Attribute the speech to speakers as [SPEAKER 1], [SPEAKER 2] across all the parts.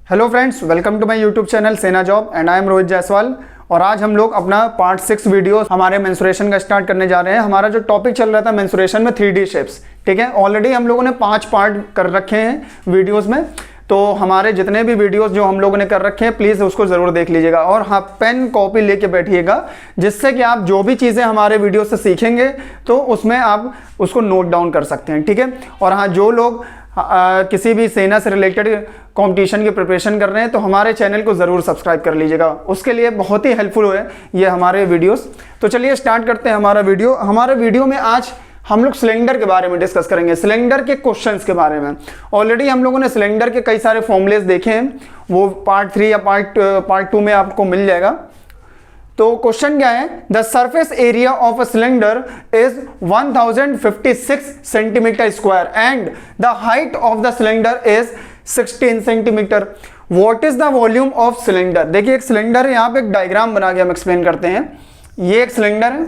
[SPEAKER 1] Hello friends, welcome to my YouTube channel Sena job and I am Rohit Jaiswal. और आज हम लोग अपना पार्ट 6 वीडियो हमारे मेंसुरेशन का स्टार्ट करने जा रहे हैं। हमारा जो टॉपिक चल रहा था मेंसुरेशन में 3D शेप्स, ठीक है। ऑलरेडी हम लोगों ने 5 पार्ट कर रखे हैं वीडियोस में, तो हमारे जितने भी वीडियोस जो हम लोगों ने कर रखे हैं प्लीज़ उसको ज़रूर देख लीजिएगा। और हाँ, पेन कॉपी लेके बैठिएगा, जिससे कि आप जो भी चीज़ें हमारे वीडियो से सीखेंगे तो उसमें आप उसको नोट डाउन कर सकते हैं, ठीक है। और हाँ, जो लोग किसी भी सेना से रिलेटेड कंपटीशन की प्रिपरेशन कर रहे हैं तो हमारे चैनल को ज़रूर सब्सक्राइब कर लीजिएगा, उसके लिए बहुत ही हेल्पफुल है ये हमारे वीडियोस। तो चलिए स्टार्ट करते हैं हमारा वीडियो। हमारे वीडियो में आज हम लोग सिलेंडर के बारे में डिस्कस करेंगे, सिलेंडर के क्वेश्चंस के बारे में। ऑलरेडी हम लोगों ने सिलेंडर के कई सारे फॉर्मूलेस देखे हैं, वो पार्ट 3 या पार्ट 2 में आपको मिल जाएगा। तो क्वेश्चन क्या है, the surface area of a cylinder is 1056 centimetre square and the height of the cylinder is 16 centimetre. What is the volume of cylinder. देखिए एक सिलेंडर है, यहाँ पे एक डायग्राम बना के हम एक्सप्लेन करते हैं। ये एक सिलेंडर है,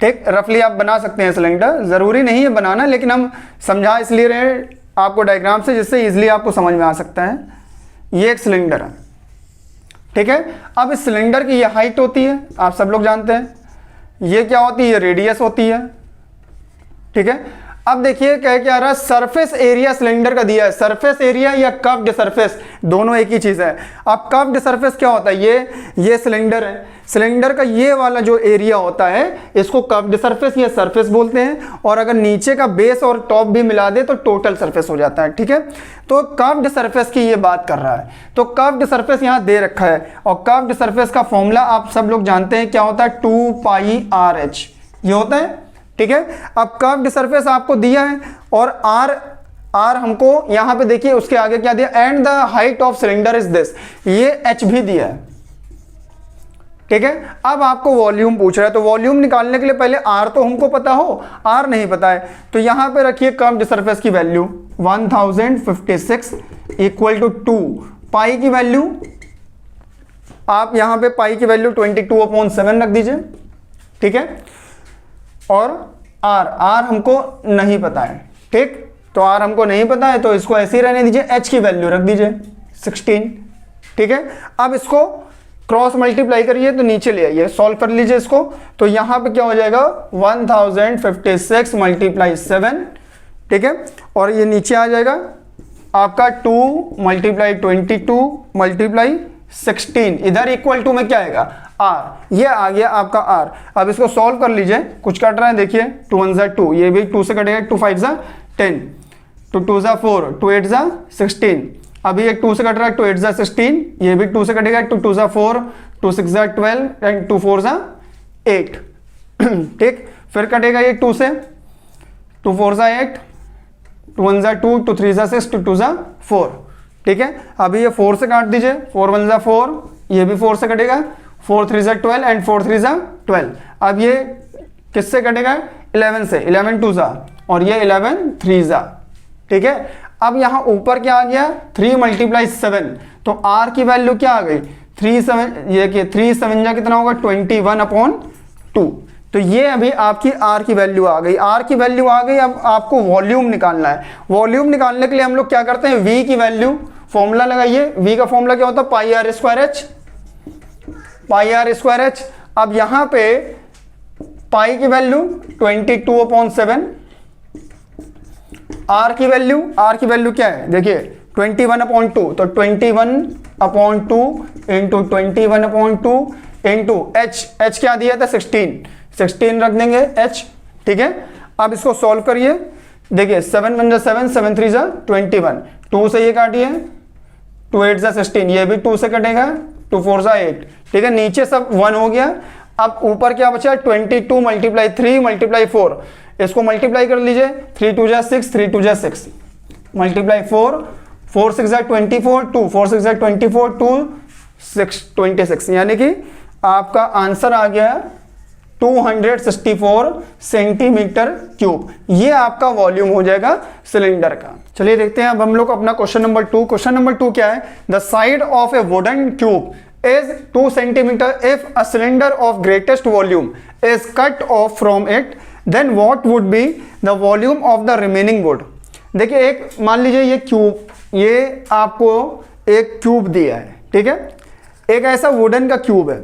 [SPEAKER 1] ठीक, रफली आप बना सकते हैं सिलेंडर, जरूरी नहीं है बनाना, लेकिन हम समझा इसलिए रहे आपको डायग्राम से, जिससे इजिली आपको समझ में आ सकता है। ये एक सिलेंडर है, ठीक है। अब इस सिलेंडर की ये हाइट होती है, आप सब लोग जानते हैं। ये क्या होती है, ये रेडियस होती है, ठीक है। अब देखिए क्या रहा है, सरफेस एरिया सिलेंडर का दिया है। सरफेस एरिया या कर्व्ड सरफेस दोनों एक ही चीज है। अब कर्व्ड सरफेस क्या होता है, ये सिलेंडर है, सिलेंडर का ये वाला जो एरिया होता है इसको कर्व्ड सरफेस या सरफेस बोलते हैं। और अगर नीचे का बेस और टॉप भी मिला दे तो टोटल सरफेस हो जाता है, ठीक है। तो कर्व्ड सरफेस की ये बात कर रहा है। तो कर्व्ड सरफेस यहाँ दे रखा है, और कर्व्ड सरफेस का फॉर्मूला आप सब लोग जानते हैं क्या होता है, 2πr/h ये होता है, ठीक है। अब कर्व्ड सरफेस आपको दिया है और आर हमको यहां पे देखिए उसके आगे क्या दिया, and the height of cylinder is this, ये h भी दिया है, ठीक है। अब आपको वॉल्यूम पूछ रहा है, तो वॉल्यूम निकालने के लिए पहले r तो हमको पता हो, r नहीं पता है, तो यहां पे रखिए कर्व्ड सरफेस की वैल्यू 1056 इक्वल टू 2 पाई की वैल्यू, आप यहां पे पाई की वैल्यू 22/7 रख दीजिए, ठीक है। और r हमको नहीं पता है, ठीक, तो r हमको नहीं पता है तो इसको ऐसे ही रहने दीजिए, h की वैल्यू रख दीजिए 16, ठीक है। अब इसको क्रॉस मल्टीप्लाई करिए तो नीचे ले आइए, सॉल्व कर लीजिए इसको, तो यहां पे क्या हो जाएगा 1056 × 7, ठीक है। और ये नीचे आ जाएगा आपका 2 × 22 × 16, इधर इक्वल टू में क्या आएगा r, ये आ गया आपका r। अब इसको सॉल्व कर लीजिए, कुछ कट रहा है देखिए, 2 1 = 2, ये भी 2 से कटेगा, 2 5 = 10, 2 2 = 4, 2 8 = 16, अभी एक 2 से कट रहा है, 2 8 = 16, ये भी 2 से कटेगा, 2 2 = 4, 2 6 = 12 एंड 2 4 = 8, ठीक। फिर कटेगा ये 2 से, 2 4 = 8, 2 1 = 2, 2 3 = 6, 2 2 = 4, ठीक है। अभी ये 4 से काट दीजिए, 4 1 = 4, ये भी 4 से कटेगा, 4 3 = 12 एंड 4 3 = 12। अब ये किससे कटेगा, 11 से, 11 2 ज़ा, और ये 11 3 ज़ा, ठीक है। अब यहाँ ऊपर क्या आ गया, 3 × 7, तो r की वैल्यू क्या आ गई, 3 7, ये कि 3 7 = कितना होगा, 21/2, तो ये अभी आपकी r की वैल्यू आ गई, r की वैल्यू आ गई। अब आपको वॉल्यूम निकालना है। वॉल्यूम निकालने के लिए हम लोग क्या करते हैं, v की वैल्यू, फॉर्मूला लगाइए, v का फॉर्मूला क्या होता है, πr²h। अब यहां पे पाई की वैल्यू 22/7, r की वैल्यू क्या है, देखिए 21/2, तो 21/2 इंटू 21/2 इंटू h क्या दिया था, 16 रख देंगे h, ठीक है। अब इसको सॉल्व करिए, देखिए 7 1 = 7, 7 3 = 21, 2 से ये काटिए, 2 8 = 16, ये भी 2 से कटेगा, 2 4 = 8, ठीक है। नीचे सब 1 हो गया। अब ऊपर क्या बचा, 22 × 3 × 4, इसको मल्टीप्लाई कर लीजिए, 3 2 = 6, 3 2 = 6, मल्टीप्लाई 4 4 6 = 24, 2 4 6 = 24, 2 6 26, यानी कि आपका आंसर आ गया 264 सेंटीमीटर क्यूब। ये आपका वॉल्यूम हो जाएगा सिलेंडर का। चलिए देखते हैं अब हम लोग अपना क्वेश्चन नंबर 2। क्वेश्चन नंबर 2 क्या है, the side of A wooden cube is 2 centimeter if a cylinder of greatest volume is cut off from it, then what would be the volume of the remaining wood। देखिए एक मान लीजिए ये cube ये आपको एक क्यूब दिया है, ठीक है, एक ऐसा वुडन का क्यूब है,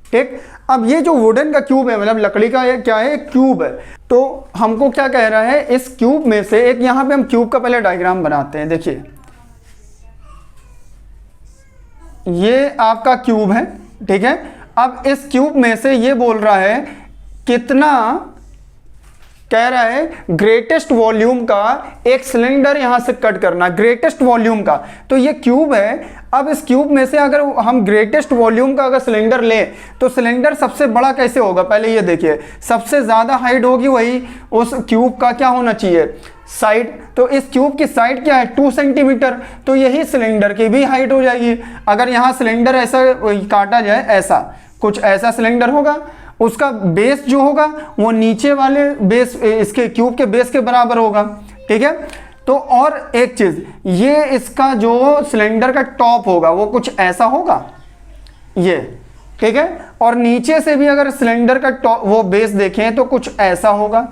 [SPEAKER 1] ठीक। अब ये जो वुडन का क्यूब है, मतलब लकड़ी का ये क्या है, एक क्यूब है। तो हमको क्या कह रहा है, इस क्यूब में से एक, यहाँ पे हम क्यूब का पहले डायग्राम बनाते हैं। देखिए ये आपका क्यूब है, ठीक है। अब इस क्यूब में से ये बोल रहा है कितना, कह रहा है ग्रेटेस्ट वॉल्यूम का एक सिलेंडर यहां से कट करना, ग्रेटेस्ट वॉल्यूम का। तो ये क्यूब है। अब इस क्यूब में से अगर हम ग्रेटेस्ट वॉल्यूम का अगर सिलेंडर लें तो सिलेंडर सबसे बड़ा कैसे होगा, पहले ये देखिए, सबसे ज़्यादा हाइट होगी वही उस क्यूब का क्या होना चाहिए, साइड। तो इस क्यूब की साइड क्या है, 2 सेंटीमीटर, तो यही सिलेंडर की भी हाइट हो जाएगी। अगर यहाँ सिलेंडर ऐसा काटा जाए, ऐसा कुछ ऐसा सिलेंडर होगा, उसका बेस जो होगा वो नीचे वाले बेस, इसके क्यूब के बेस के बराबर होगा, ठीक है। तो और एक चीज, ये इसका जो सिलेंडर का टॉप होगा वो कुछ ऐसा होगा, ये, ठीक है। और नीचे से भी अगर सिलेंडर का टॉप वो बेस देखें तो कुछ ऐसा होगा,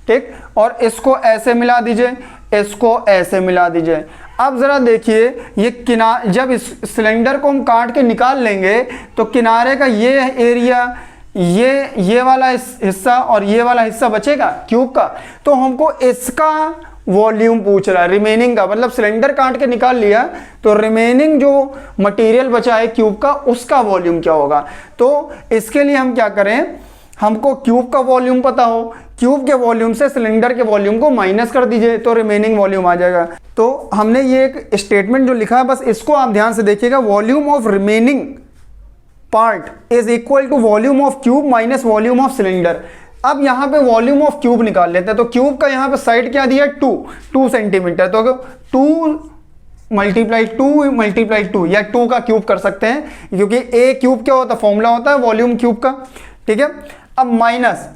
[SPEAKER 1] ठीक। और इसको ऐसे मिला दीजिए, इसको ऐसे मिला दीजिए। अब जरा देखिए, ये किनारे, जब इस सिलेंडर को हम काट के निकाल लेंगे तो किनारे का ये एरिया, ये वाला हिस्सा और ये वाला हिस्सा बचेगा क्यूब का। तो हमको इसका वॉल्यूम पूछ रहा है, रिमेनिंग का, मतलब सिलेंडर काट के निकाल लिया तो रिमेनिंग जो मटेरियल बचा है क्यूब का, उसका वॉल्यूम क्या होगा। तो इसके लिए हम क्या करें, हमको क्यूब का वॉल्यूम पता हो, क्यूब के वॉल्यूम से सिलेंडर के वॉल्यूम को माइनस कर दीजिए तो रिमेनिंग वॉल्यूम आ जाएगा। तो हमने ये एक स्टेटमेंट जो लिखा है, बस इसको आप ध्यान से देखिएगा, volume of remaining part is equal to volume of cube minus volume of cylinder. अब यहाँ पे वॉल्यूम ऑफ क्यूब निकाल लेते हैं। तो क्यूब का यहाँ पे साइड क्या दिया है, 2 सेंटीमीटर, तो 2 मल्टीप्लाई 2 या 2 का क्यूब कर सकते हैं, क्योंकि ए क्यूब क्या होता है, फॉर्मूला होता है वॉल्यूम क्यूब का, ठीक है। अब माइनस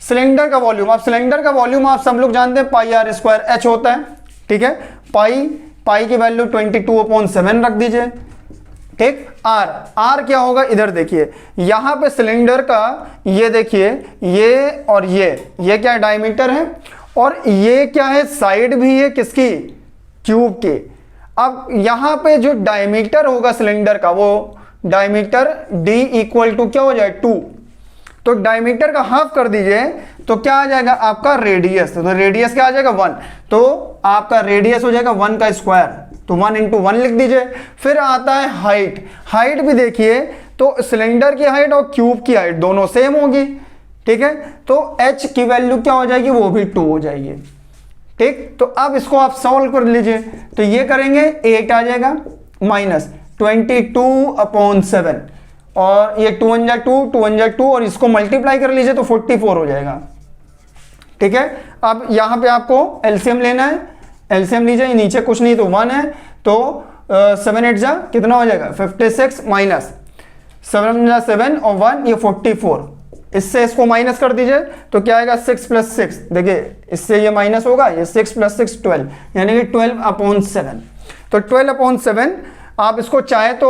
[SPEAKER 1] सिलेंडर का वॉल्यूम, अब सिलेंडर का वॉल्यूम आप सब लोग जानते हैं पाई आर स्क्वायर एच होता है, ठीक है। पाई की वैल्यू 22/7 रख दीजिए, ठीक। आर क्या होगा, इधर देखिए, यहां पे सिलेंडर का ये देखिए, ये और ये क्या डायमीटर है, और ये क्या है, साइड भी है किसकी, क्यूब की। अब यहां पे जो डायमीटर होगा सिलेंडर का, वो डायमीटर d इक्वल टू क्या हो जाए, 2। तो डायमीटर का हाफ कर दीजिए तो क्या आ जाएगा आपका रेडियस, तो रेडियस क्या आ जाएगा 1, तो आपका रेडियस हो जाएगा 1 का स्क्वायर, तो 1 × 1 लिख दीजिए। फिर आता है हाइट भी देखिए, तो सिलेंडर की हाइट और क्यूब की हाइट दोनों सेम होगी, ठीक है। तो h की वैल्यू क्या हो जाएगी, वो भी 2 हो जाएगी, ठीक। तो अब इसको आप सॉल्व कर लीजिए, तो ये करेंगे 8 आ जाएगा माइनस 22/7, और ये 2 × 2 और इसको मल्टीप्लाई कर लीजिए तो 44 हो जाएगा, ठीक है। अब यहाँ पे आपको एलसीएम लेना है, एलसीएम लीजिए, नीचे कुछ नहीं तो 1 है, तो 7 8 जा कितना हो जाएगा 56 माइनस 7 जा 7 और 1 ये 44, इससे इसको माइनस कर दीजिए तो क्या आएगा 6 + 6, देखिए इससे ये माइनस होगा, ये 6 + 6 12, यानी कि 12/7। तो 12/7 आप इसको चाहे तो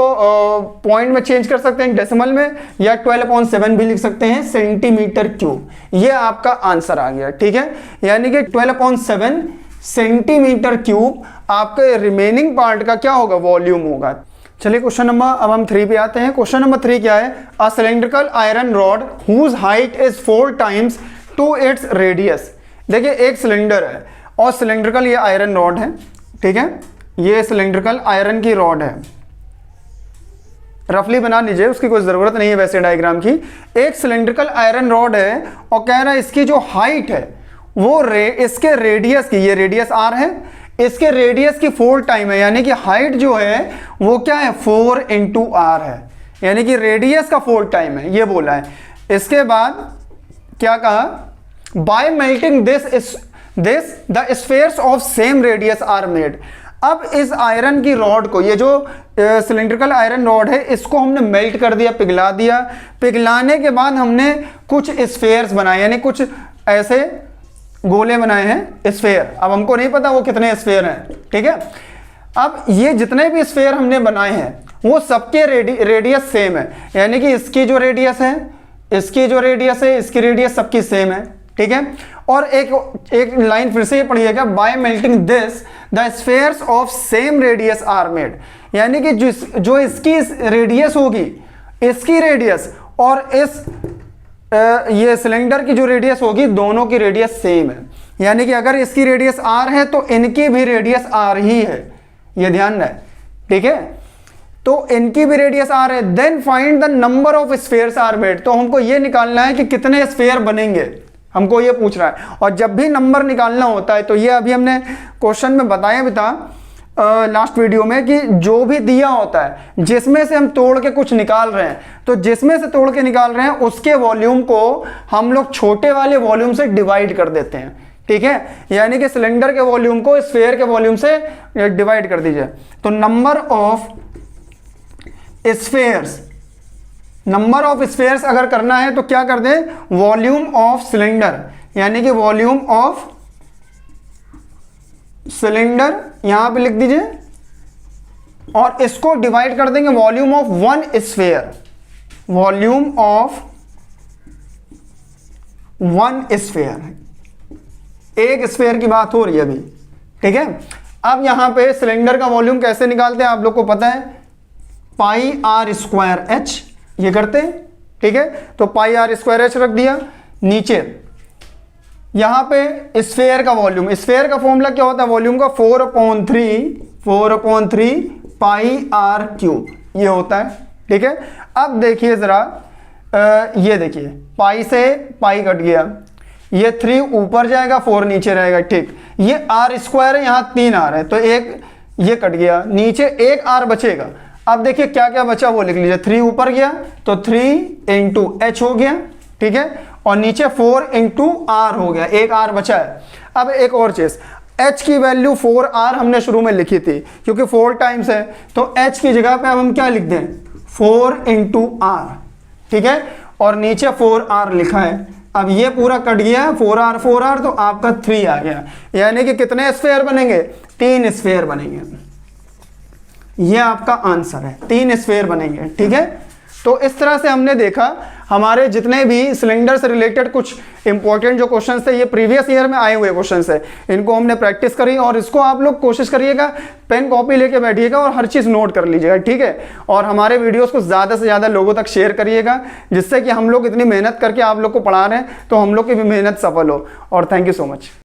[SPEAKER 1] पॉइंट में चेंज कर सकते हैं, डेसिमल में, या 12/7 भी लिख सकते हैं सेंटीमीटर क्यूब। ये आपका आंसर आ गया, ठीक है। यानी कि 12/7 सेंटीमीटर क्यूब आपके रिमेनिंग पार्ट का क्या होगा, वॉल्यूम होगा। चलिए क्वेश्चन नंबर, अब हम 3 पे आते हैं। क्वेश्चन नंबर 3 क्या है, a cylindrical iron rod whose height is 4 times to its radius. देखिए एक सिलेंडर है और सिलेंड्रिकल ये आयरन रॉड है, ठीक है, ये सिलेंड्रिकल आयरन की रॉड है, रफली बना लीजिए, उसकी कोई ज़रूरत नहीं है वैसे डायग्राम की। एक सिलेंड्रिकल आयरन रॉड है और कह रहा है इसकी जो हाइट है वो इसके रेडियस की, ये रेडियस r है, इसके रेडियस की 4 टाइम है, यानी कि हाइट जो है वो क्या है 4 × r है, यानी कि रेडियस का 4 टाइम है, ये बोला है। इसके बाद क्या कहा, by melting this the spheres of same radius are made. अब इस आयरन की रॉड को, ये जो सिलेंड्रिकल आयरन रॉड है, इसको हमने मेल्ट कर दिया, पिघला दिया। पिघलाने के बाद हमने कुछ स्फेयर्स बनाए, यानी कुछ ऐसे गोले बनाए हैं स्फेयर। अब हमको नहीं पता वो कितने स्फेयर हैं, ठीक है। अब ये जितने भी स्फेयर हमने बनाए हैं वो सबके रेडियस सेम है, यानी कि इसकी जो रेडियस है, इसकी जो रेडियस है, इसकी रेडियस सबकी सेम है, ठीक है। और एक लाइन फिर से पढ़िएगा, by melting this the spheres of same radius are made, यानी कि जो इसकी रेडियस होगी, इसकी रेडियस और ये सिलेंडर की जो रेडियस होगी, दोनों की रेडियस सेम है। यानी कि अगर इसकी रेडियस आर है तो इनकी भी रेडियस आर ही है, ये ध्यान रहे, ठीक है। तो इनकी भी रेडियस आर है। Then find the number of spheres are made, तो हमको ये निकालना है कि कितने स्फेयर बनेंगे, हमको ये पूछ रहा है। और जब भी नंबर निकालना होता है, तो ये अभी हमने क्वेश्चन में बताया भी था लास्ट वीडियो में, कि जो भी दिया होता है जिसमें से हम तोड़ के कुछ निकाल रहे हैं, तो जिसमें से तोड़ के निकाल रहे हैं उसके वॉल्यूम को हम लोग छोटे वाले वॉल्यूम से डिवाइड कर देते हैं, ठीक है। यानी कि सिलेंडर के वॉल्यूम को स्फेयर के वॉल्यूम से डिवाइड कर दीजिए। तो नंबर ऑफ स्फेयर्स अगर करना है तो क्या कर दें, वॉल्यूम ऑफ सिलेंडर, यानी कि वॉल्यूम ऑफ सिलेंडर यहां पे लिख दीजिए, और इसको डिवाइड कर देंगे volume of one sphere, volume of one sphere, एक स्फेयर की बात हो रही है अभी, ठीक है। अब यहां पे सिलेंडर का वॉल्यूम कैसे निकालते हैं आप लोग को पता है, पाई आर स्क्वायर एच, ये करते हैं, ठीक है। तो पाई आर स्क्वायर एच रख दिया। नीचे यहां पे स्फेयर का वॉल्यूम, स्फेयर का फॉर्मूला क्या होता है वॉल्यूम का, 4/3 पाई आर क्यूब, ये होता है, ठीक है। अब देखिए जरा, ये देखिए, पाई से पाई कट गया, ये 3 ऊपर जाएगा, 4 नीचे रहेगा, ठीक। ये आर स्क्वायर है, यहां 3 आर है, तो एक ये कट गया, नीचे एक आर बचेगा। अब देखिए क्या क्या बचा वो लिख लीजिए, 3 ऊपर गया तो 3 इंटू एच हो गया, ठीक है, और नीचे 4 इंटू आर हो गया, एक आर बचा है। अब एक और चीज, h की वैल्यू 4r हमने शुरू में लिखी थी, क्योंकि 4 टाइम्स है, तो h की जगह पे अब हम क्या लिख दें, 4 इंटू आर, ठीक है, और नीचे 4r लिखा है। अब ये पूरा कट गया, 4r, तो आपका 3 आ गया। यानी कि कितने स्फेयर बनेंगे, 3 स्फेयर बनेंगे। ये आपका आंसर है, 3 स्फेयर बनेंगे, ठीक है। तो इस तरह से हमने देखा हमारे जितने भी सिलेंडर से रिलेटेड कुछ इंपॉर्टेंट जो क्वेश्चंस थे, ये प्रीवियस ईयर में आए हुए क्वेश्चंस है, इनको हमने प्रैक्टिस करी, और इसको आप लोग कोशिश करिएगा, पेन कॉपी लेके बैठिएगा और हर चीज़ नोट कर लीजिएगा, ठीक है। और हमारे वीडियोस को ज़्यादा से ज़्यादा लोगों तक शेयर करिएगा, जिससे कि हम लोग इतनी मेहनत करके आप लोग को पढ़ा रहे हैं तो हम लोग की भी मेहनत सफल हो। और थैंक यू सो मच।